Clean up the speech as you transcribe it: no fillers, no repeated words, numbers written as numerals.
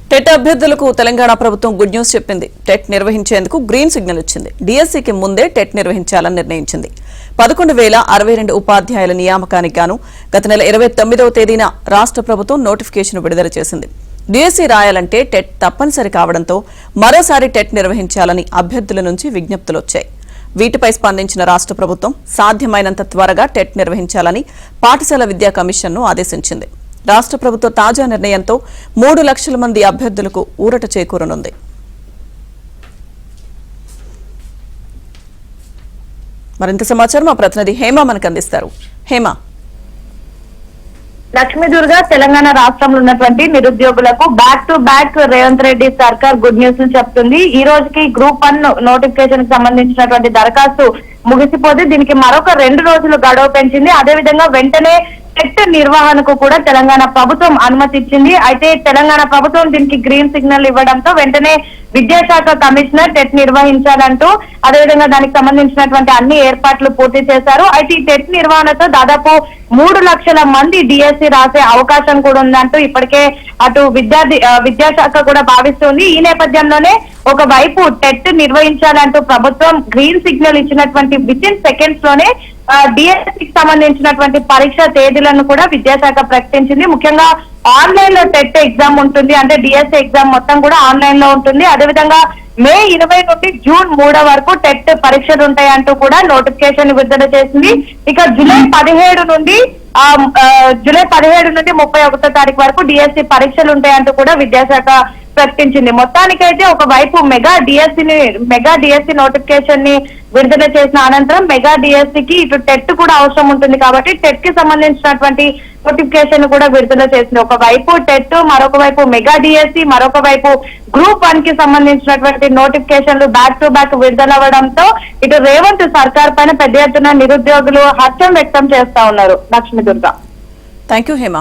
TET అభ్యర్థులకు తెలంగాణ ప్రభుత్వం good news చెప్పింది. టెట్ నిర్వహించేందుకు గ్రీన్ సిగ్నల్ ఇచ్చింది. డిఎస్సికి ముందే టెట్ నిర్వహించాలని నిర్ణయించింది. 11,062 ఉపాధ్యాయుల నియామకానికి గాను గత నెల 29వ తేదీన రాష్ట్ర ప్రభుత్వం నోటిఫికేషన్ విడుదల చేసింది. డిఎస్సి రాయాలంటే టెట్ తప్పనిసరి కావడంతో మరోసారి టెట్ నిర్వహించాలని అభ్యర్థుల నుంచి విజ్ఞప్తులు వచ్చాయి. వీటిపై స్పందించిన రాష్ట్ర ప్రభుత్వం సాధ్యమైనంత త్వరగా టెట్ నిర్వహించాలని పాఠశాల విద్యా కమిషన్ను ఆదేశించింది. రాష్ట్ర ప్రభుత్వ తాజా నిర్ణయంతో 3 లక్షల మంది అభ్యర్థులకు ఊరట చేకూరనుంది. మరింత సమాచారం మా ప్రతినిధి హేమ మనకు అందిస్తారు. హేమ, లక్ష్మీదుర్గ తెలంగాణ రాష్ట్రంలో ఉన్నటువంటి నిరుద్యోగులకు back to back Revanth Reddy సర్కార్ గుడ్ న్యూస్ చెప్తుంది. ఈ రోజుకి గ్రూప్ 1 నోటిఫికేషన్ కి సంబంధించినటువంటి దరఖాస్తు ముగిసిపోతే దీనికి మరొక 2 రోజులు గడువు పెంచింది. అదేవిధంగా వెంటనే టెట్ నిర్వహణకు కూడా తెలంగాణ ప్రభుత్వం అనుమతి ఇచ్చింది. అయితే తెలంగాణ ప్రభుత్వం దీనికి గ్రీన్ సిగ్నల్ ఇవ్వడంతో వెంటనే విద్యాశాఖ కమిషనర్ టెట్ నిర్వహించాలంటూ అదేవిధంగా దానికి సంబంధించినటువంటి అన్ని ఏర్పాట్లు పూర్తి చేశారు. అయితే ఈ టెట్ నిర్వహణతో దాదాపు 3 లక్షల మంది డిఎస్సి రాసే అవకాశం కూడా ఉందంటూ ఇప్పటికే అటు విద్యాశాఖ కూడా భావిస్తుంది. ఈ నేపథ్యంలోనే ఒకవైపు టెట్ నిర్వహించాలంటూ ప్రభుత్వం గ్రీన్ సిగ్నల్ ఇచ్చినటువంటి వితిన్ సెకండ్స్ లోనే డిఎస్సికి సంబంధించినటువంటి పరీక్ష తేదీలను కూడా విద్యాశాఖ ప్రకటించింది. ముఖ్యంగా ఆన్లైన్ లో టెట్ ఎగ్జామ్ ఉంటుంది, అంటే డిఎస్సి ఎగ్జామ్ మొత్తం కూడా ఆన్లైన్ లో ఉంటుంది. అదేవిధంగా మే 20 నుండి జూన్ 3 వరకు టెట్ పరీక్షలు ఉంటాయంటూ కూడా నోటిఫికేషన్ విడుదల చేసింది. ఇక జూలై 17 నుండి 31వ తారీఖు వరకు డిఎస్సి పరీక్షలు ఉంటాయంటూ కూడా విద్యాశాఖ ప్రకటించింది. మొత్తానికైతే ఒకవైపు మెగా డిఎస్సి నోటిఫికేషన్ ని విడుదల చేసిన అనంతరం మెగా డిఎస్సికి ఇటు టెట్ కూడా అవసరం ఉంటుంది కాబట్టి టెట్ కి సంబంధించినటువంటి నోటిఫికేషన్ కూడా విడుదల చేసింది. ఒకవైపు టెట్, మరొక వైపు మెగా డిఎస్సి, మరొక వైపు గ్రూప్ 1 కి సంబంధించినటువంటి నోటిఫికేషన్లు బ్యాక్ టు బ్యాక్ విడుదలవ్వడంతో ఇటు రేవంత్ సర్కార్ పైన పెద్ద ఎత్తున నిరుద్యోగులు హర్షం వ్యక్తం చేస్తా ఉన్నారు. లక్ష్మీదుర్గ. Thank you Hema.